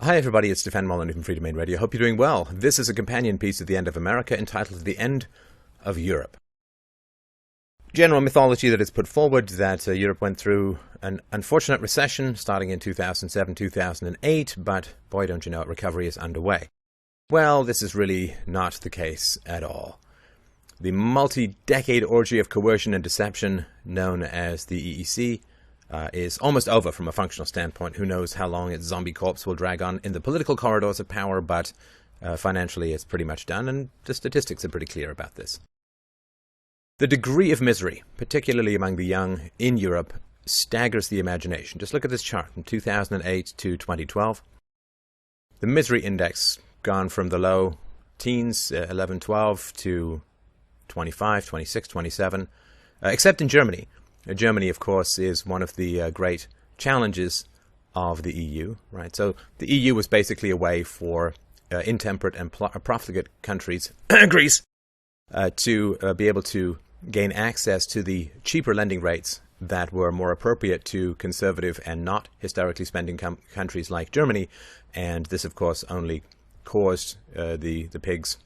Hi everybody, it's Stefan Molyneux from Freedomain Radio. Hope you're doing well. This is a companion piece at the end of America entitled The End of Europe. General mythology that is put forward that Europe went through an unfortunate recession starting in 2007-2008, but boy don't you know it, recovery is underway. Well, this is really not the case at all. The multi-decade orgy of coercion and deception known as the EEC is almost over from a functional standpoint. Who knows how long its zombie corpse will drag on in the political corridors of power, but financially it's pretty much done, and the statistics are pretty clear about this. The degree of misery, particularly among the young in Europe, staggers the imagination. Just look at this chart from 2008 to 2012. The misery index gone from the low teens, 11, 12, to 25, 26, 27, except in Germany. Germany, of course, is one of the great challenges of the EU, right? So the EU was basically a way for intemperate and profligate countries, Greece, to be able to gain access to the cheaper lending rates that were more appropriate to conservative and not hysterically spending countries like Germany. And this, of course, only caused the pigs,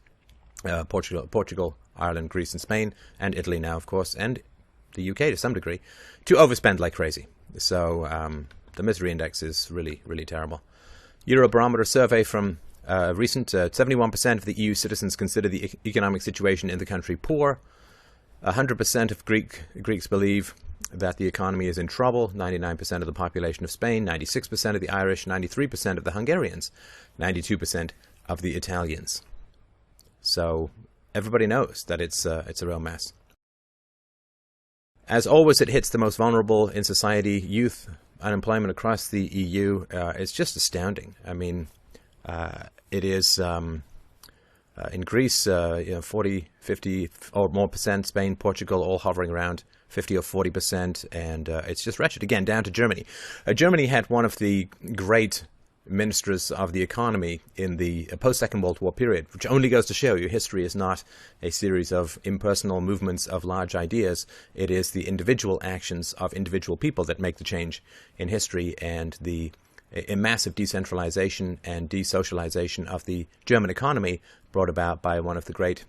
Portugal, Ireland, Greece, and Spain, and Italy now, of course, and the UK to some degree, to overspend like crazy. So the misery index is really, really terrible. Eurobarometer survey from recent, 71% of the EU citizens consider the economic situation in the country poor. 100% of Greeks believe that the economy is in trouble. 99% of the population of Spain, 96% of the Irish, 93% of the Hungarians, 92% of the Italians. So everybody knows that it's a real mess. As always, it hits the most vulnerable in society. Youth unemployment across the EU is just astounding. I mean, it is in Greece, 40, 50 or more percent. Spain, Portugal, all hovering around 50 or 40%, and it's just wretched. Again, down to Germany. Germany had one of the great ministers of the economy in the post-Second World War period, which only goes to show you history is not a series of impersonal movements of large ideas. It is the individual actions of individual people that make the change in history, and a massive decentralization and desocialization of the German economy brought about by one of the great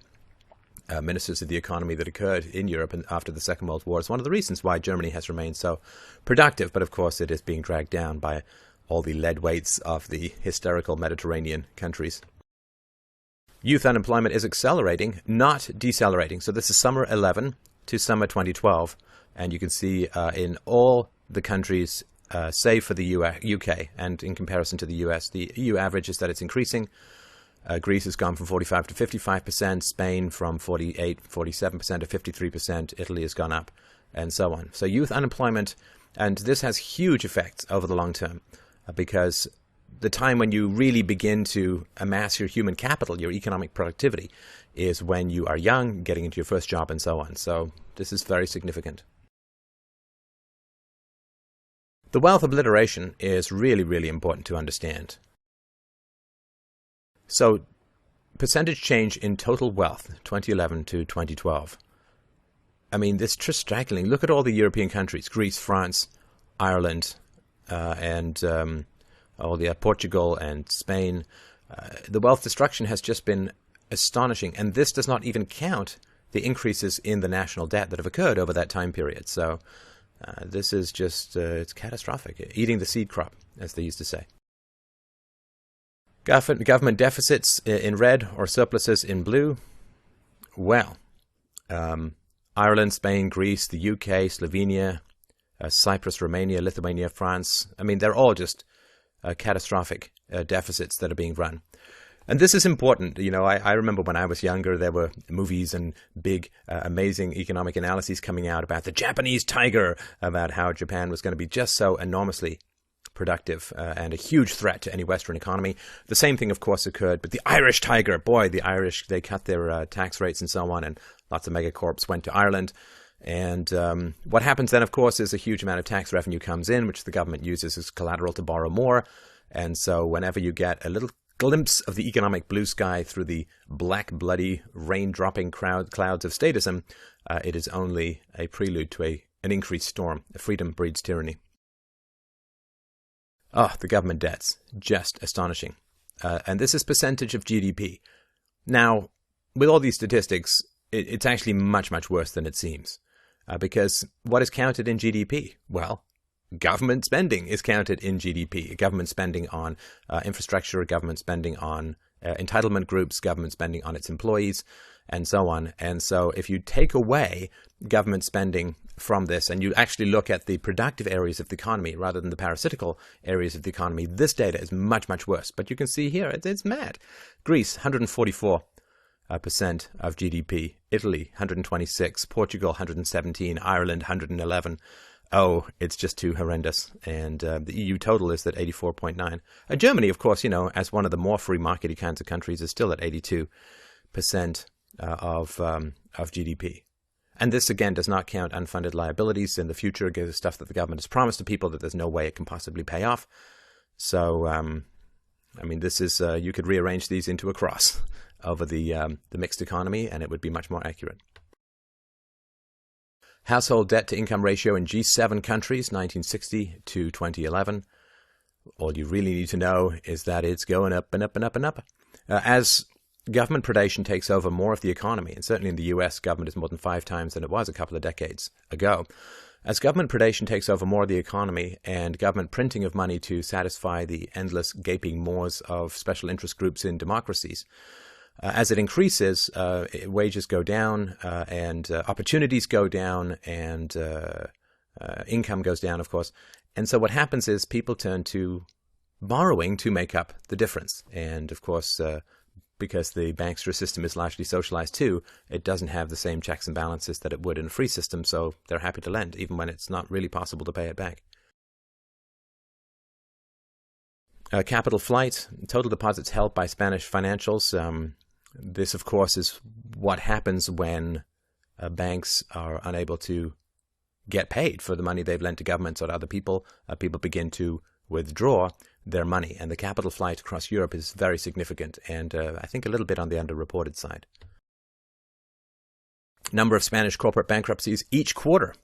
ministers of the economy that occurred in Europe and after the Second World War is one of the reasons why Germany has remained so productive. But of course it is being dragged down by all the lead weights of the hysterical Mediterranean countries. Youth unemployment is accelerating, not decelerating. So this is summer 11 to summer 2012. And you can see in all the countries, save for the UK, and in comparison to the US, the EU average is that it's increasing. Greece has gone from 45 to 55%, Spain from 47% to 53%, Italy has gone up, and so on. So youth unemployment, and this has huge effects over the long term. Because the time when you really begin to amass your human capital, your economic productivity, is when you are young, getting into your first job, and so on. So this is very significant. The wealth obliteration is really, really important to understand. So percentage change in total wealth, 2011 to 2012. I mean, this is just staggering. Look at all the European countries, Greece, France, Ireland, Portugal and Spain. The wealth destruction has just been astonishing, and this does not even count the increases in the national debt that have occurred over that time period. So this is just, it's catastrophic, eating the seed crop, as they used to say. Government deficits in red or surpluses in blue. Well, Ireland, Spain, Greece, the UK, Slovenia, Cyprus, Romania, Lithuania, France. I mean, they're all just catastrophic deficits that are being run. And this is important. You know, I remember when I was younger, there were movies and big, amazing economic analyses coming out about the Japanese tiger, about how Japan was going to be just so enormously productive and a huge threat to any Western economy. The same thing, of course, occurred, but the Irish tiger, boy, the Irish, they cut their tax rates and so on, and lots of megacorps went to Ireland. And what happens then, of course, is a huge amount of tax revenue comes in, which the government uses as collateral to borrow more. And so whenever you get a little glimpse of the economic blue sky through the black, bloody, rain-dropping clouds of statism, it is only a prelude to an increased storm. Freedom breeds tyranny. Oh, the government debt's just astonishing. And this is percentage of GDP. Now, with all these statistics, it's actually much, much worse than it seems. Because what is counted in GDP? Well, government spending is counted in GDP. Government spending on infrastructure, government spending on entitlement groups, government spending on its employees, and so on. And so if you take away government spending from this and you actually look at the productive areas of the economy rather than the parasitical areas of the economy, this data is much, much worse. But you can see here, it's mad. Greece, 144% of GDP. Italy, 126. Portugal, 117. Ireland, 111. Oh, it's just too horrendous. And the EU total is at 84.9. Germany, of course, as one of the more free market kinds of countries, is still at 82% of GDP. And this, again, does not count unfunded liabilities in the future, the stuff that the government has promised to people that there's no way it can possibly pay off. So, this is, you could rearrange these into a cross over the mixed economy, and it would be much more accurate. Household debt to income ratio in G7 countries, 1960 to 2011. All you really need to know is that it's going up and up and up and up. As government predation takes over more of the economy, and certainly in the US, government is more than 5 times than it was a couple of decades ago. As government predation takes over more of the economy and government printing of money to satisfy the endless gaping maws of special interest groups in democracies, as it increases, wages go down and opportunities go down and income goes down, of course. And so what happens is people turn to borrowing to make up the difference. And of course, because the bankster system is largely socialized too, it doesn't have the same checks and balances that it would in a free system, so they're happy to lend, even when it's not really possible to pay it back. Capital flight, total deposits held by Spanish financials. This, of course, is what happens when banks are unable to get paid for the money they've lent to governments or to other people. People begin to withdraw their money, and the capital flight across Europe is very significant, and I think a little bit on the underreported side. Number of Spanish corporate bankruptcies each quarter.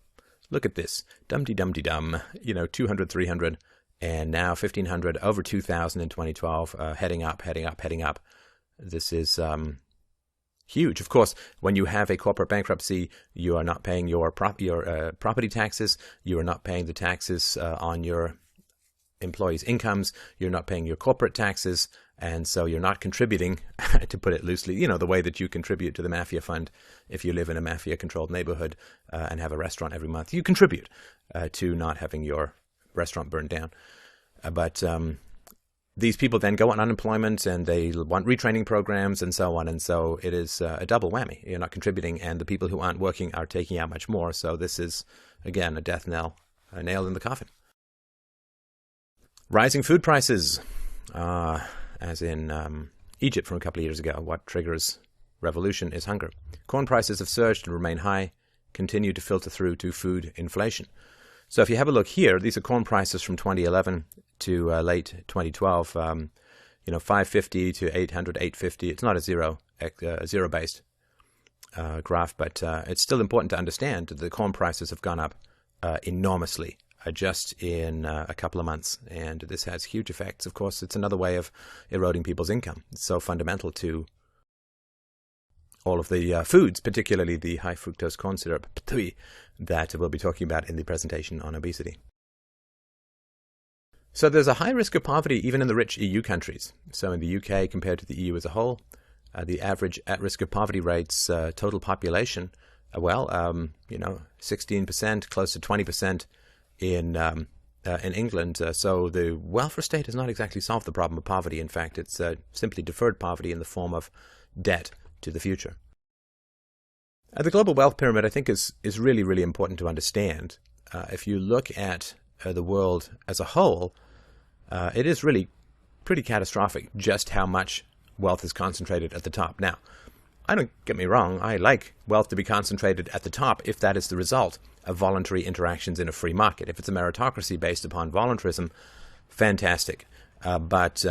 Look at this. Dum-de-dum-de-dum. 200, 300, and now 1,500, over 2,000 in 2012, heading up, heading up, heading up. This is huge. Of course, when you have a corporate bankruptcy, you are not paying your property taxes. You are not paying the taxes on your employees' incomes. You're not paying your corporate taxes. And so you're not contributing, to put it loosely, the way that you contribute to the mafia fund if you live in a mafia-controlled neighborhood and have a restaurant every month. You contribute to not having your restaurant burned down. But these people then go on unemployment and they want retraining programs and so on. And so it is a double whammy. You're not contributing, and the people who aren't working are taking out much more. So this is, again, a death knell, a nail in the coffin. Rising food prices, as in Egypt from a couple of years ago. What triggers revolution is hunger. Corn prices have surged and remain high, continue to filter through to food inflation. So if you have a look here, these are corn prices from 2011 to late 2012, 550 to 800, 850. It's not a zero-based graph, but it's still important to understand that the corn prices have gone up enormously just in a couple of months, and this has huge effects. Of course, it's another way of eroding people's income. It's so fundamental to all of the foods, particularly the high fructose corn syrup, that we'll be talking about in the presentation on obesity. So there's a high risk of poverty even in the rich EU countries. So in the UK, compared to the EU as a whole, the average at-risk of poverty rates, total population, 16%, close to 20% in England. So the welfare state has not exactly solved the problem of poverty. In fact, it's simply deferred poverty in the form of debt to the future. The global wealth pyramid, I think, is really, really important to understand. If you look at the world as a whole, it is really pretty catastrophic just how much wealth is concentrated at the top. Now, don't get me wrong, I like wealth to be concentrated at the top if that is the result of voluntary interactions in a free market. If it's a meritocracy based upon voluntarism, fantastic. But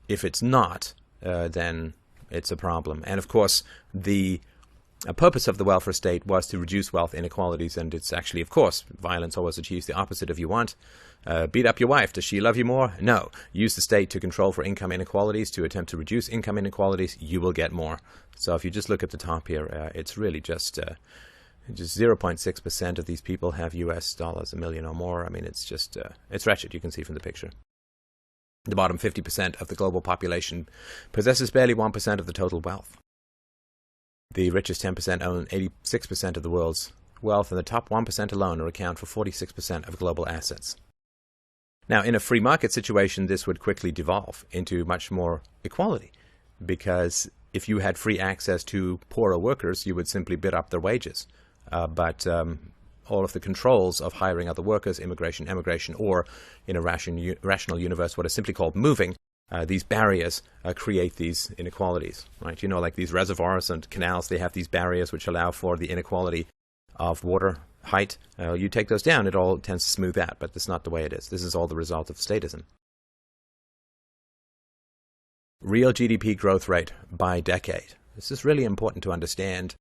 if it's not, then it's a problem. And of course, the A purpose of the welfare state was to reduce wealth inequalities, and it's actually, of course, violence always achieves the opposite of you want. Beat up your wife. Does she love you more? No. Use the state to control for income inequalities, to attempt to reduce income inequalities. You will get more. So if you just look at the top here, it's really just 0.6% of these people have US dollars, a million or more. I mean, it's just, it's wretched, you can see from the picture. The bottom 50% of the global population possesses barely 1% of the total wealth. The richest 10% own 86% of the world's wealth, and the top 1% alone account for 46% of global assets. Now, in a free market situation, this would quickly devolve into much more equality, because if you had free access to poorer workers, you would simply bid up their wages. But all of the controls of hiring other workers, immigration, emigration, or in a rational universe, what is simply called moving, these barriers create these inequalities, right? You know, like these reservoirs and canals, they have these barriers which allow for the inequality of water height. You take those down, it all tends to smooth out, but that's not the way it is. This is all the result of statism. Real GDP growth rate by decade. This is really important to understand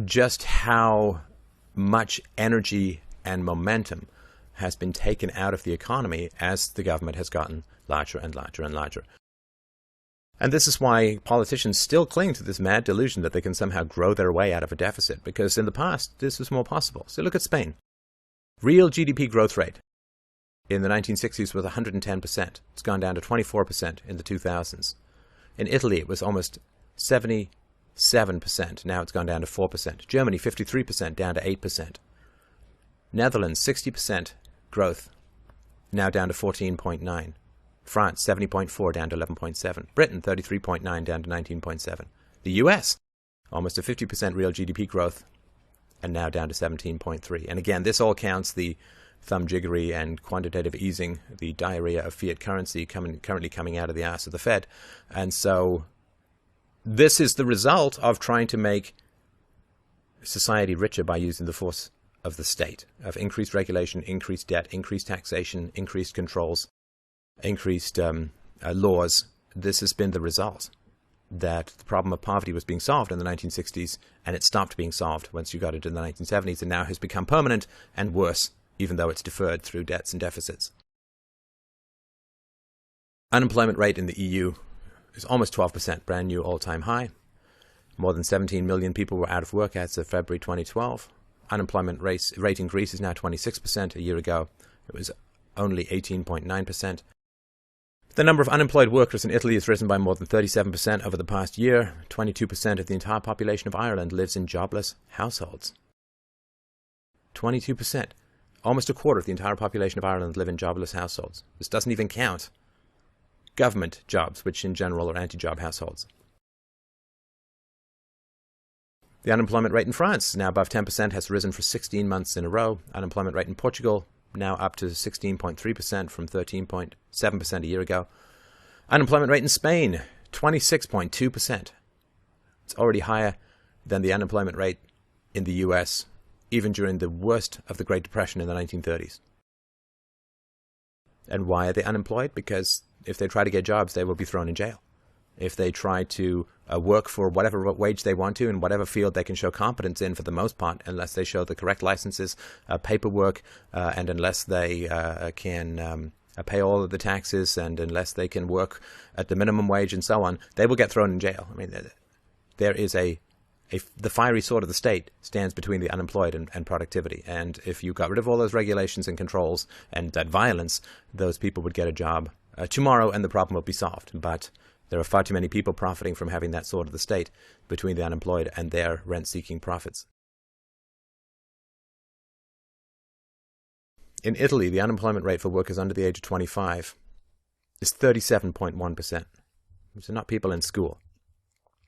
just how much energy and momentum has been taken out of the economy as the government has gotten larger and larger and larger. And this is why politicians still cling to this mad delusion that they can somehow grow their way out of a deficit, because in the past this was more possible. So look at Spain. Real GDP growth rate in the 1960s was 110%. It's gone down to 24% in the 2000s. In Italy it was almost 77%. Now it's gone down to 4%. Germany 53%, down to 8%. Netherlands 60% growth, now down to 14.9. France 70.4, down to 11.7. Britain 33.9, down to 19.7. The US almost a 50% real GDP growth, and now down to 17.3. And again, this all counts the thumb-jiggery and quantitative easing, the diarrhea of fiat currency currently coming out of the ass of the Fed. And so this is the result of trying to make society richer by using the force of the state, of increased regulation, increased debt, increased taxation, increased controls, increased laws. This has been the result, that the problem of poverty was being solved in the 1960s, and it stopped being solved once you got into the 1970s, and now has become permanent and worse, even though it's deferred through debts and deficits. Unemployment rate in the EU is almost 12%, brand new all-time high. More than 17 million people were out of work as of February 2012. Unemployment rate in Greece is now 26%. A year ago, it was only 18.9%. The number of unemployed workers in Italy has risen by more than 37% over the past year. 22% of the entire population of Ireland lives in jobless households. 22%. Almost a quarter of the entire population of Ireland live in jobless households. This doesn't even count government jobs, which in general are anti-job households. The unemployment rate in France, now above 10%, has risen for 16 months in a row. Unemployment rate in Portugal, now up to 16.3% from 13.7% a year ago. Unemployment rate in Spain, 26.2%. It's already higher than the unemployment rate in the US, even during the worst of the Great Depression in the 1930s. And why are they unemployed? Because if they try to get jobs, they will be thrown in jail. If they try to work for whatever wage they want to in whatever field they can show competence in, for the most part, unless they show the correct licenses, paperwork, and unless they can pay all of the taxes, and unless they can work at the minimum wage and so on, they will get thrown in jail. I mean, there is the fiery sword of the state stands between the unemployed and productivity. And if you got rid of all those regulations and controls and that violence, those people would get a job tomorrow and the problem would be solved. But there are far too many people profiting from having that sword of the state between the unemployed and their rent-seeking profits. In Italy, the unemployment rate for workers under the age of 25 is 37.1%. These are not people in school.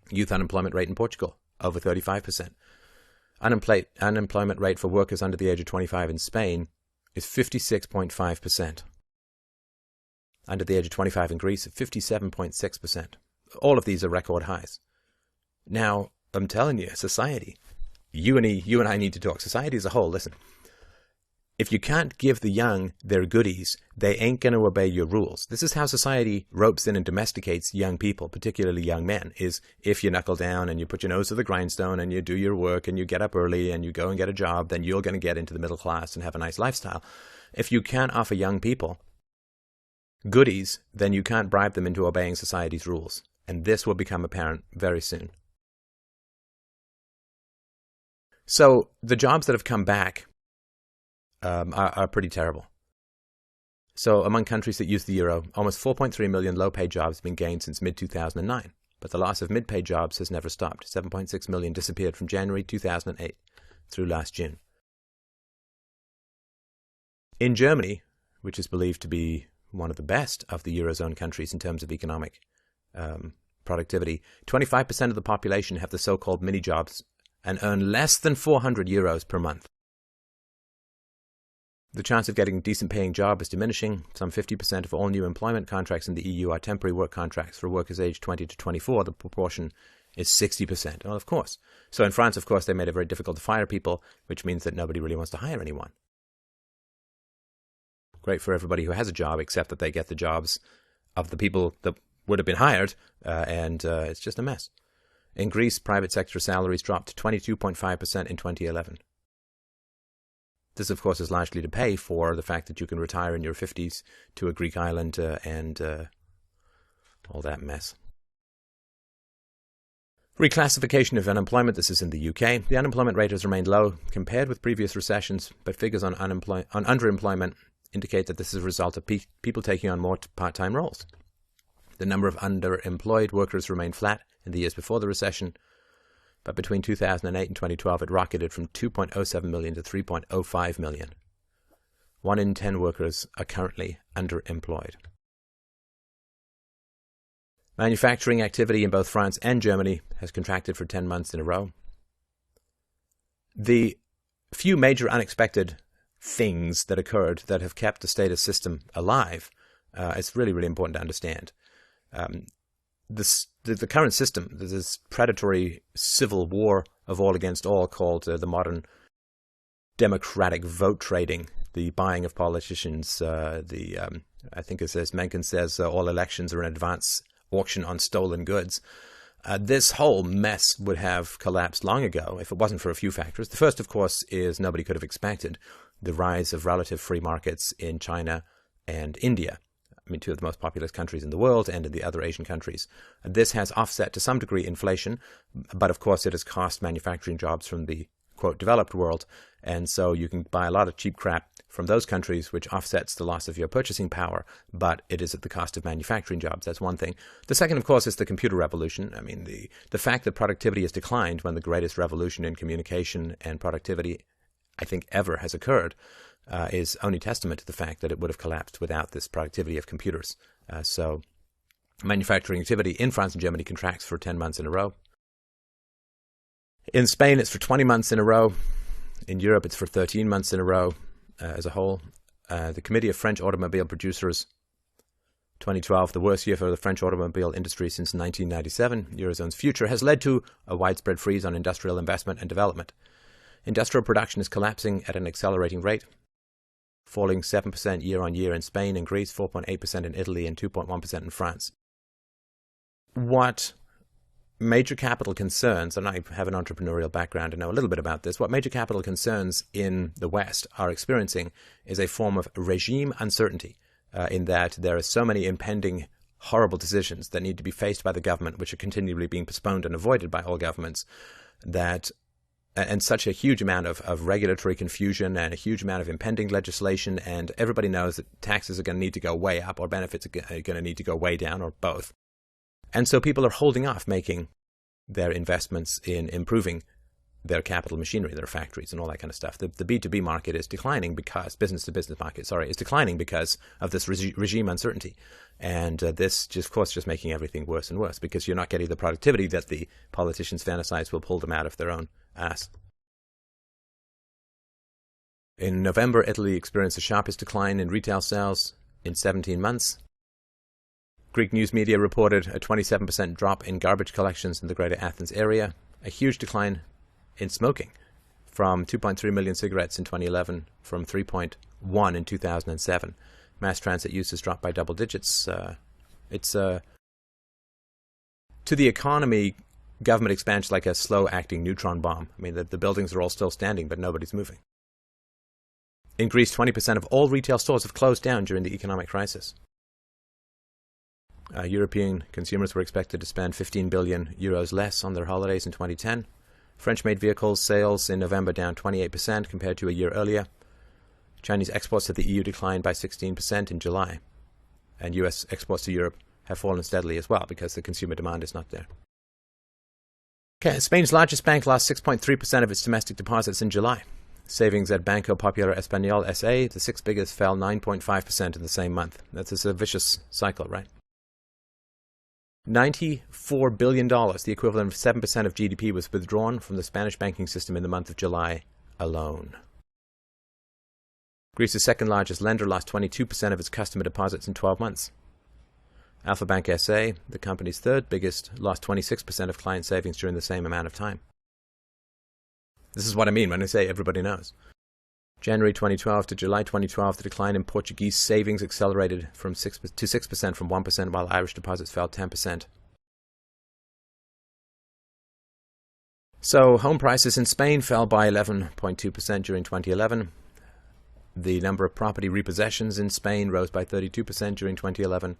Youth unemployment rate in Portugal, over 35%. Unemployment rate for workers under the age of 25 in Spain is 56.5%. Under the age of 25 in Greece, 57.6%. All of these are record highs. Now, I'm telling you, society, you and I need to talk. Society as a whole, listen. If you can't give the young their goodies, they ain't going to obey your rules. This is how society ropes in and domesticates young people, particularly young men, is if you knuckle down and you put your nose to the grindstone and you do your work and you get up early and you go and get a job, then you're going to get into the middle class and have a nice lifestyle. If you can't offer young people goodies, then you can't bribe them into obeying society's rules. And this will become apparent very soon. So the jobs that have come back are pretty terrible. So among countries that use the euro, almost 4.3 million low-paid jobs have been gained since mid-2009, but the loss of mid-paid jobs has never stopped. 7.6 million disappeared from January 2008 through last June. In Germany, which is believed to be one of the best of the Eurozone countries in terms of economic productivity, 25% of the population have the so-called mini-jobs and earn less than 400 euros per month. The chance of getting a decent paying job is diminishing. Some 50% of all new employment contracts in the EU are temporary work contracts for workers aged 20 to 24. The proportion is 60%. Well, of course. So in France, of course, they made it very difficult to fire people, which means that nobody really wants to hire anyone. Great for everybody who has a job, except that they get the jobs of the people that would have been hired, and it's just a mess. In Greece, private sector salaries dropped to 22.5% in 2011. This, of course, is largely to pay for the fact that you can retire in your 50s to a Greek island and all that mess. Reclassification of unemployment. This is in the UK. The unemployment rate has remained low compared with previous recessions, but figures on underemployment indicate that this is a result of people taking on more part-time roles. The number of underemployed workers remained flat in the years before the recession, but between 2008 and 2012 it rocketed from 2.07 million to 3.05 million. 1 in 10 workers are currently underemployed. Manufacturing activity in both France and Germany has contracted for 10 months in a row. The few major unexpected things that occurred that have kept the status system alive, it's really, really important to understand. The current system, this predatory civil war of all against all called the modern democratic vote trading, the buying of politicians, I think it says, Mencken says all elections are an advance auction on stolen goods. This whole mess would have collapsed long ago if it wasn't for a few factors. The first, of course, is nobody could have expected the rise of relative free markets in China and India. I mean, two of the most populous countries in the world and in the other Asian countries. This has offset to some degree inflation, but of course it has cost manufacturing jobs from the, quote, developed world. And so you can buy a lot of cheap crap from those countries, which offsets the loss of your purchasing power, but it is at the cost of manufacturing jobs. That's one thing. The second, of course, is the computer revolution. I mean, the fact that productivity has declined when the greatest revolution in communication and productivity, I think, ever has occurred, is only testament to the fact that it would have collapsed without this productivity of computers. So manufacturing activity in France and Germany contracts for 10 months in a row. In Spain, it's for 20 months in a row. In Europe, it's for 13 months in a row as a whole. The Committee of French Automobile Producers, 2012, the worst year for the French automobile industry since 1997. Eurozone's future has led to a widespread freeze on industrial investment and development. Industrial production is collapsing at an accelerating rate, falling 7% year-on-year in Spain and Greece, 4.8% in Italy, and 2.1% in France. What major capital concerns, and I have an entrepreneurial background and know a little bit about this, what major capital concerns in the West are experiencing is a form of regime uncertainty, in that there are so many impending horrible decisions that need to be faced by the government, which are continually being postponed and avoided by all governments, and such a huge amount of regulatory confusion and a huge amount of impending legislation, and everybody knows that taxes are going to need to go way up or benefits are going to need to go way down or both. And so people are holding off making their investments in improving their capital machinery, their factories and all that kind of stuff. The B2B market is declining because, business-to-business market, is declining because of this regime uncertainty. And this, just, of course, just making everything worse and worse because you're not getting the productivity that the politicians fantasize will pull them out of their own ass. In November, Italy experienced the sharpest decline in retail sales in 17 months. Greek news media reported a 27% drop in garbage collections in the greater Athens area, a huge decline in smoking, from 2.3 million cigarettes in 2011, from 3.1 in 2007. Mass transit use has dropped by double digits. It's to the economy, government expansion is like a slow-acting neutron bomb. I mean, the buildings are all still standing, but nobody's moving. In Greece, 20% of all retail stores have closed down during the economic crisis. European consumers were expected to spend 15 billion euros less on their holidays in 2010. French-made vehicles sales in November down 28% compared to a year earlier. Chinese exports to the EU declined by 16% in July. And US exports to Europe have fallen steadily as well because the consumer demand is not there. Okay, Spain's largest bank lost 6.3% of its domestic deposits in July. Savings at Banco Popular Español S.A., the sixth biggest, fell 9.5% in the same month. That's a vicious cycle, right? $94 billion, the equivalent of 7% of GDP, was withdrawn from the Spanish banking system in the month of July alone. Greece's second largest lender lost 22% of its customer deposits in 12 months. Alpha Bank S.A., the company's third biggest, lost 26% of client savings during the same amount of time. This is what I mean when I say everybody knows. January 2012 to July 2012, the decline in Portuguese savings accelerated from 6% to 6% from 1%, while Irish deposits fell 10%. So home prices in Spain fell by 11.2% during 2011. The number of property repossessions in Spain rose by 32% during 2011.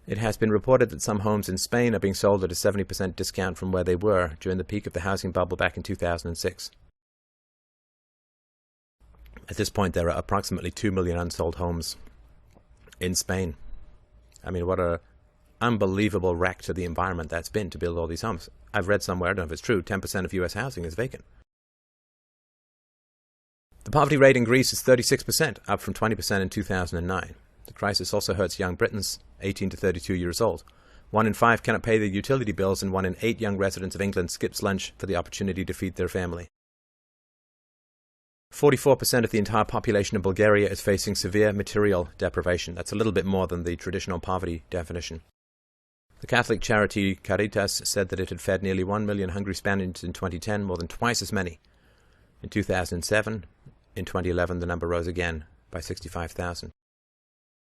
It has been reported that some homes in Spain are being sold at a 70% discount from where they were during the peak of the housing bubble back in 2006. At this point, there are approximately 2 million unsold homes in Spain. I mean, what an unbelievable wreck to the environment that's been to build all these homes. I've read somewhere, I don't know if it's true, 10% of US housing is vacant. The poverty rate in Greece is 36%, up from 20% in 2009. The crisis also hurts young Britons, 18 to 32 years old. 1 in 5 cannot pay their utility bills, and 1 in 8 young residents of England skips lunch for the opportunity to feed their family. 44% of the entire population of Bulgaria is facing severe material deprivation. That's a little bit more than the traditional poverty definition. The Catholic charity Caritas said that it had fed nearly 1 million hungry Spaniards in 2010, more than twice as many in 2007. In 2011, the number rose again by 65,000.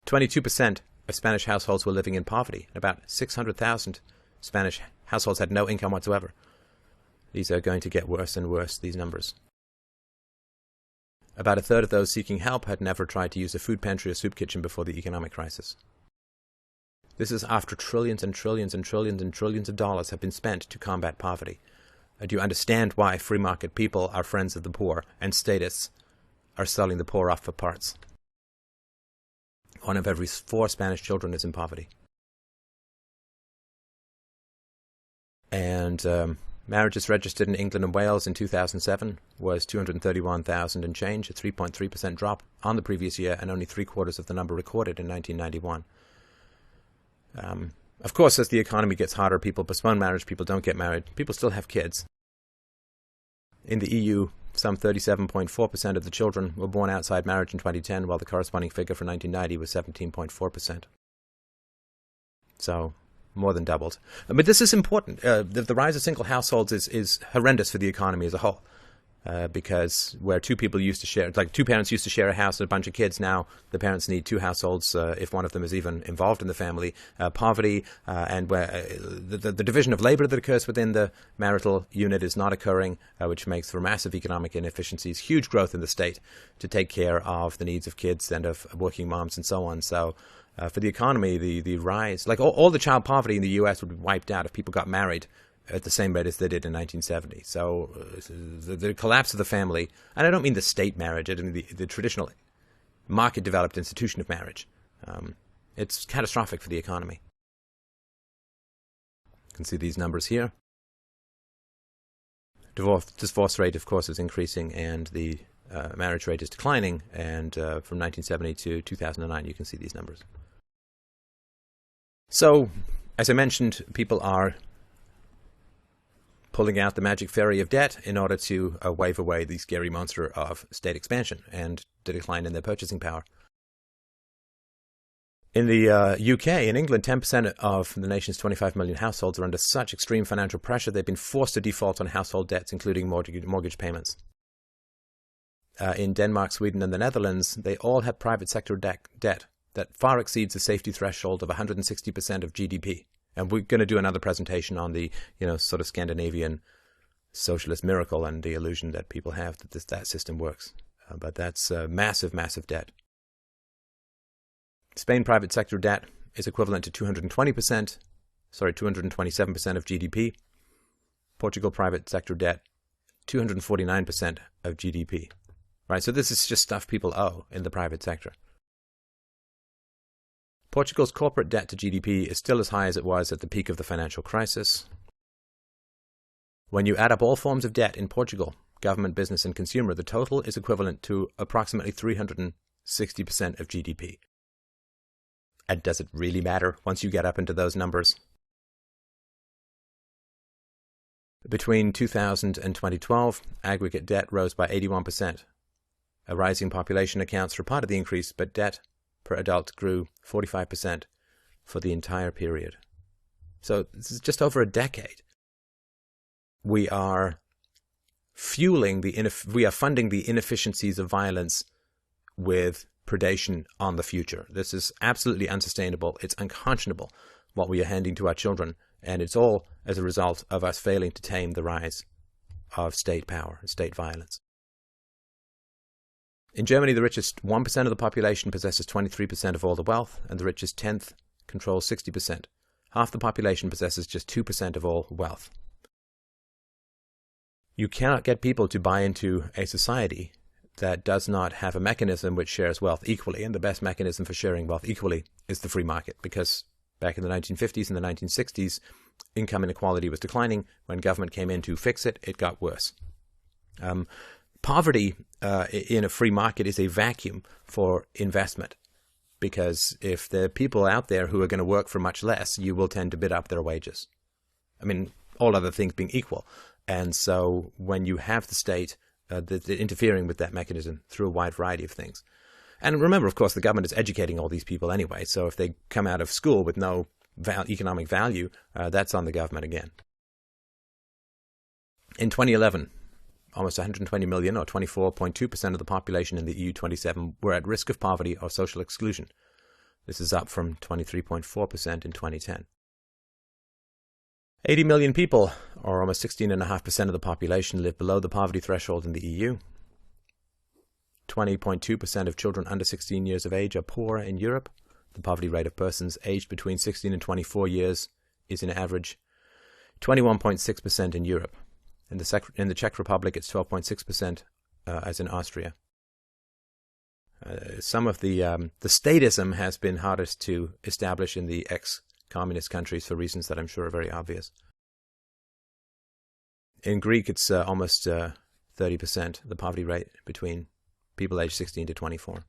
22% of Spanish households were living in poverty, and about 600,000 Spanish households had no income whatsoever. These are going to get worse and worse, these numbers. About a third of those seeking help had never tried to use a food pantry or soup kitchen before the economic crisis. This is after trillions and trillions and trillions and trillions of dollars have been spent to combat poverty. Do you understand why free market people are friends of the poor and statists are selling the poor off for parts? 1 of every 4 Spanish children is in poverty. And marriages registered in England and Wales in 2007 was 231,000 and change, a 3.3% drop on the previous year, and only 3/4 of the number recorded in 1991. Of course, as the economy gets harder, people postpone marriage, people don't get married, people still have kids. In the EU, some 37.4% of the children were born outside marriage in 2010, while the corresponding figure for 1990 was 17.4%. So, more than doubled. But this is important. The rise of single households is horrendous for the economy as a whole. Because where 2 people used to share, like 2 parents used to share a house and a bunch of kids, now the parents need 2 households if one of them is even involved in the family. Poverty and where the division of labor that occurs within the marital unit is not occurring, which makes for massive economic inefficiencies, huge growth in the state to take care of the needs of kids and of working moms and so on. So for the economy, the rise, like all the child poverty in the US would be wiped out if people got married at the same rate as they did in 1970. So the collapse of the family, and I don't mean the state marriage, I mean the traditional market-developed institution of marriage. It's catastrophic for the economy. You can see these numbers here. Divorce rate, of course, is increasing, and the marriage rate is declining, and from 1970 to 2009, you can see these numbers. So, as I mentioned, people are pulling out the magic fairy of debt in order to wave away the scary monster of state expansion and the decline in their purchasing power. In the UK, in England, 10% of the nation's 25 million households are under such extreme financial pressure they've been forced to default on household debts, including mortgage payments. in Denmark, Sweden, and the Netherlands, they all have private sector debt that far exceeds the safety threshold of 160% of GDP. And we're going to do another presentation on the, sort of Scandinavian socialist miracle and the illusion that people have that that system works. But that's massive, massive debt. Spain private sector debt is equivalent to 227% of GDP. Portugal private sector debt, 249% of GDP. Right, so this is just stuff people owe in the private sector. Portugal's corporate debt to GDP is still as high as it was at the peak of the financial crisis. When you add up all forms of debt in Portugal, government, business, and consumer, the total is equivalent to approximately 360% of GDP. And does it really matter once you get up into those numbers? Between 2000 and 2012, aggregate debt rose by 81%. A rising population accounts for part of the increase, but debt per adult grew 45% for the entire period. So this is just over a decade. We are funding the inefficiencies of violence with predation on the future. This is absolutely unsustainable. It's unconscionable what we are handing to our children, and it's all as a result of us failing to tame the rise of state power and state violence. In Germany, the richest 1% of the population possesses 23% of all the wealth, and the richest 10th controls 60%. Half the population possesses just 2% of all wealth. You cannot get people to buy into a society that does not have a mechanism which shares wealth equally, and the best mechanism for sharing wealth equally is the free market, because back in the 1950s and the 1960s, income inequality was declining. When government came in to fix it, it got worse. Poverty in a free market is a vacuum for investment, because if there are people out there who are going to work for much less, you will tend to bid up their wages. I mean, all other things being equal. And so when you have the state interfering with that mechanism through a wide variety of things. And remember, of course, the government is educating all these people anyway. So if they come out of school with no economic value, that's on the government again. In 2011, almost 120 million, or 24.2% of the population in the EU27, were at risk of poverty or social exclusion. This is up from 23.4% in 2010. 80 million people, or almost 16.5% of the population, live below the poverty threshold in the EU. 20.2% of children under 16 years of age are poor in Europe. The poverty rate of persons aged between 16 and 24 years is, in average, 21.6% in Europe. In the Czech Republic, it's 12.6%, as in Austria. Some of the statism has been hardest to establish in the ex-communist countries for reasons that I'm sure are very obvious. In Greek, it's almost 30%, the poverty rate between people aged 16 to 24.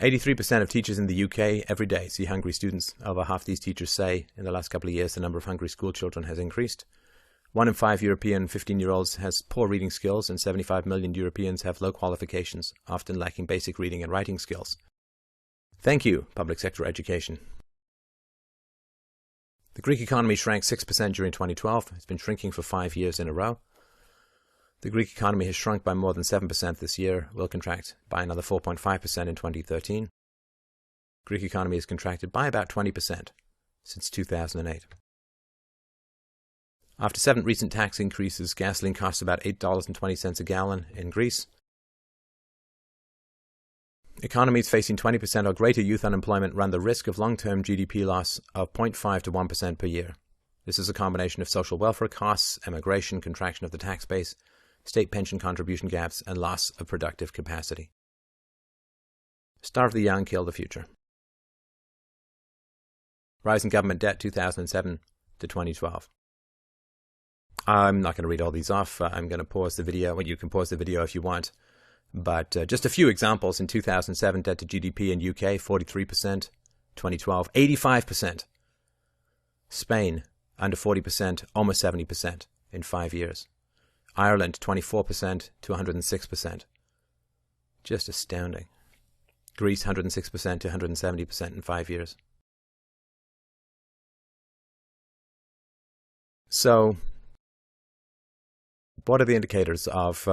83% of teachers in the UK every day see hungry students. Over half these teachers say in the last couple of years the number of hungry school children has increased. 1 in 5 European 15-year-olds has poor reading skills, and 75 million Europeans have low qualifications, often lacking basic reading and writing skills. Thank you, public sector education. The Greek economy shrank 6% during 2012. It's been shrinking for 5 years in a row. The Greek economy has shrunk by more than 7% this year, will contract by another 4.5% in 2013. Greek economy has contracted by about 20% since 2008. After 7 recent tax increases, gasoline costs about $8.20 a gallon in Greece. Economies facing 20% or greater youth unemployment run the risk of long-term GDP loss of 0.5 to 1% per year. This is a combination of social welfare costs, emigration, contraction of the tax base, state pension contribution gaps, and loss of productive capacity. Starve the young, kill the future. Rise in government debt 2007 to 2012. I'm not going to read all these off. I'm going to pause the video. Well, you can pause the video if you want. But just a few examples. In 2007, debt to GDP in UK, 43%. 2012, 85%. Spain, under 40%, almost 70% in 5 years. Ireland, 24% to 106%. Just astounding. Greece, 106% to 170% in 5 years. So, what are the indicators of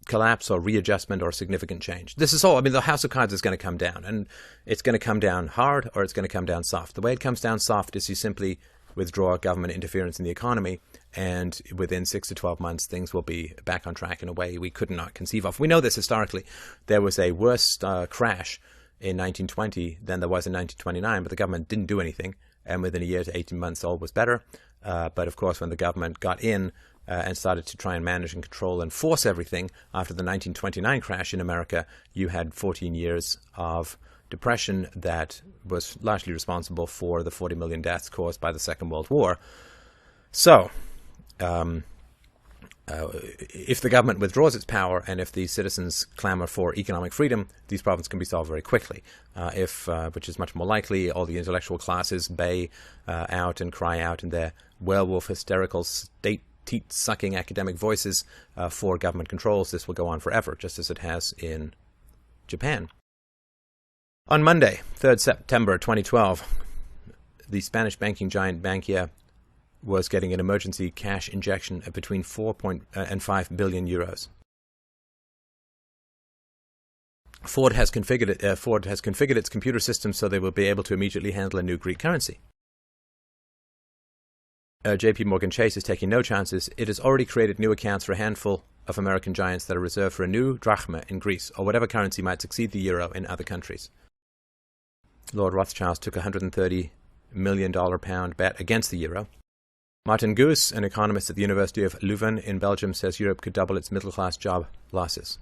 collapse or readjustment or significant change. This is all, I mean, the house of cards is going to come down, and it's going to come down hard or it's going to come down soft. The way it comes down soft is you simply withdraw government interference in the economy, and within 6 to 12 months, things will be back on track in a way we could not conceive of. We know this historically. There was a worse crash in 1920 than there was in 1929, but the government didn't do anything, and within a year to 18 months, all was better. But of course, when the government got in and started to try and manage and control and force everything after the 1929 crash in America, you had 14 years of depression that was largely responsible for the 40 million deaths caused by the Second World War. So, if the government withdraws its power and if the citizens clamor for economic freedom, these problems can be solved very quickly. Which is much more likely, all the intellectual classes bay out and cry out in their werewolf hysterical state teat-sucking academic voices for government controls, this will go on forever, just as it has in Japan. On Monday, 3rd September 2012, the Spanish banking giant Bankia was getting an emergency cash injection of between 4 and 5 billion euros. Ford has configured its computer system so they will be able to immediately handle a new Greek currency. JP Morgan Chase is taking no chances. It has already created new accounts for a handful of American giants that are reserved for a new drachma in Greece, or whatever currency might succeed the euro in other countries. Lord Rothschild took a $130 million pound bet against the euro. Martin Goos, an economist at the University of Leuven in Belgium, says Europe could double its middle-class job losses.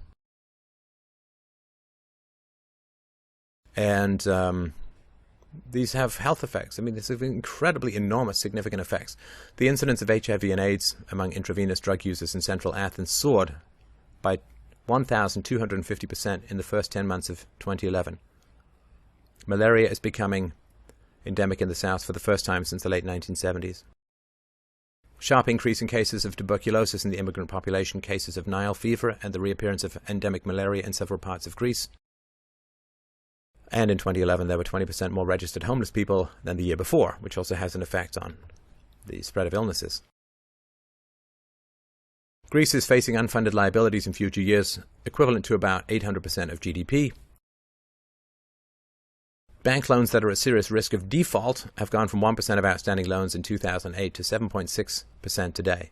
And these have health effects. I mean, these have incredibly enormous, significant effects. The incidence of HIV and AIDS among intravenous drug users in central Athens soared by 1,250% in the first 10 months of 2011. Malaria is becoming endemic in the south for the first time since the late 1970s. Sharp increase in cases of tuberculosis in the immigrant population, cases of Nile fever, and the reappearance of endemic malaria in several parts of Greece. And in 2011, there were 20% more registered homeless people than the year before, which also has an effect on the spread of illnesses. Greece is facing unfunded liabilities in future years, equivalent to about 800% of GDP. Bank loans that are at serious risk of default have gone from 1% of outstanding loans in 2008 to 7.6% today.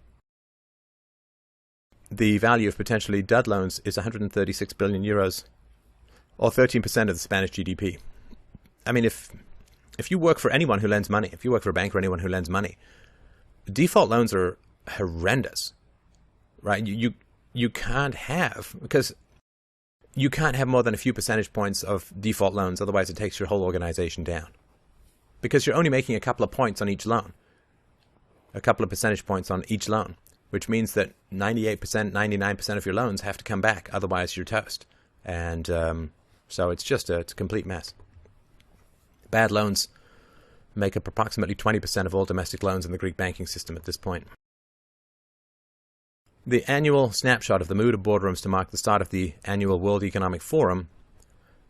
The value of potentially dud loans is 136 billion euros, or 13% of the Spanish GDP. I mean, if you work for anyone who lends money, if you work for a bank or anyone who lends money, default loans are horrendous, right? You can't have, because you can't have more than a few percentage points of default loans, otherwise it takes your whole organization down. Because you're only making a couple of points on each loan, a couple of percentage points on each loan, which means that 98%, 99% of your loans have to come back, otherwise you're toast. And so it's a complete mess. Bad loans make up approximately 20% of all domestic loans in the Greek banking system at this point. The annual snapshot of the mood of boardrooms to mark the start of the annual World Economic Forum,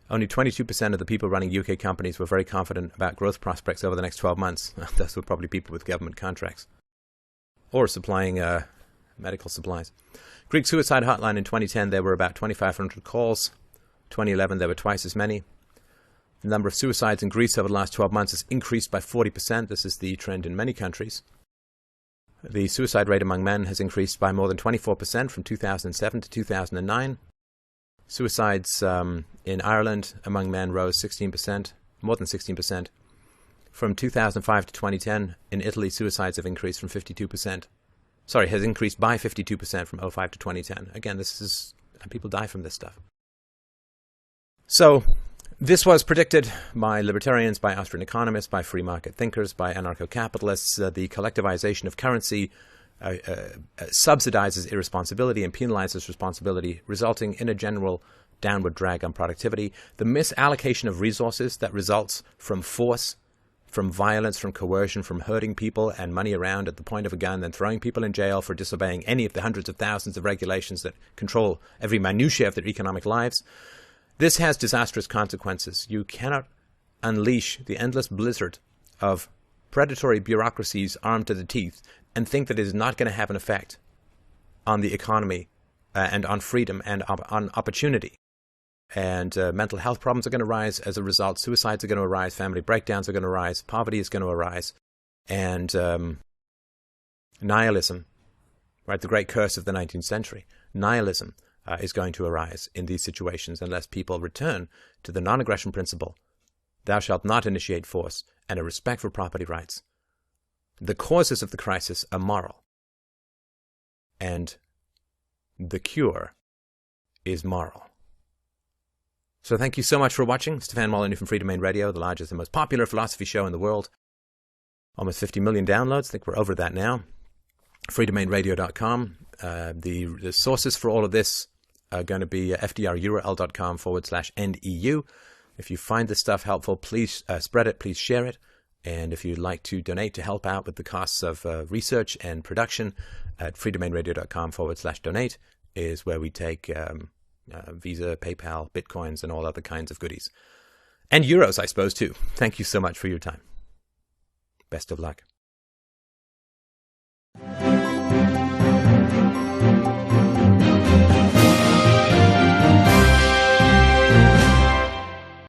only 22% of the people running UK companies were very confident about growth prospects over the next 12 months. Those were probably people with government contracts or supplying medical supplies. Greek suicide hotline in 2010, there were about 2,500 calls. 2011, there were twice as many. The number of suicides in Greece over the last 12 months has increased by 40%. This is the trend in many countries. The suicide rate among men has increased by more than 24% from 2007 to 2009. Suicides in Ireland among men rose 16%, more than 16%. From 2005 to 2010, in Italy, suicides have increased from 52%. Has increased by 52% from 2005 to 2010. Again, people die from this stuff. So, this was predicted by libertarians, by Austrian economists, by free market thinkers, by anarcho-capitalists. The collectivization of currency subsidizes irresponsibility and penalizes responsibility, resulting in a general downward drag on productivity. The misallocation of resources that results from force, from violence, from coercion, from herding people and money around at the point of a gun, then throwing people in jail for disobeying any of the hundreds of thousands of regulations that control every minutiae of their economic lives. This has disastrous consequences. You cannot unleash the endless blizzard of predatory bureaucracies armed to the teeth and think that it is not going to have an effect on the economy and on freedom and on opportunity. And mental health problems are going to rise as a result. Suicides are going to arise. Family breakdowns are going to arise. Poverty is going to arise. And nihilism, right, the great curse of the 19th century, nihilism is going to arise in these situations unless people return to the non-aggression principle, thou shalt not initiate force, and a respect for property rights. The causes of the crisis are moral, and the cure is moral. So thank you so much for watching. Stefan Molyneux from Freedomain Radio, the largest and most popular philosophy show in the world. Almost 50 million downloads. I think we're over that now. freedomainradio.com. The sources for all of this are going to be fdrurl.com/NEU. If you find this stuff helpful, please spread it, please share it. And if you'd like to donate to help out with the costs of research and production, at freedomainradio.com/donate is where we take Visa, PayPal, Bitcoins, and all other kinds of goodies. And euros, I suppose, too. Thank you so much for your time. Best of luck.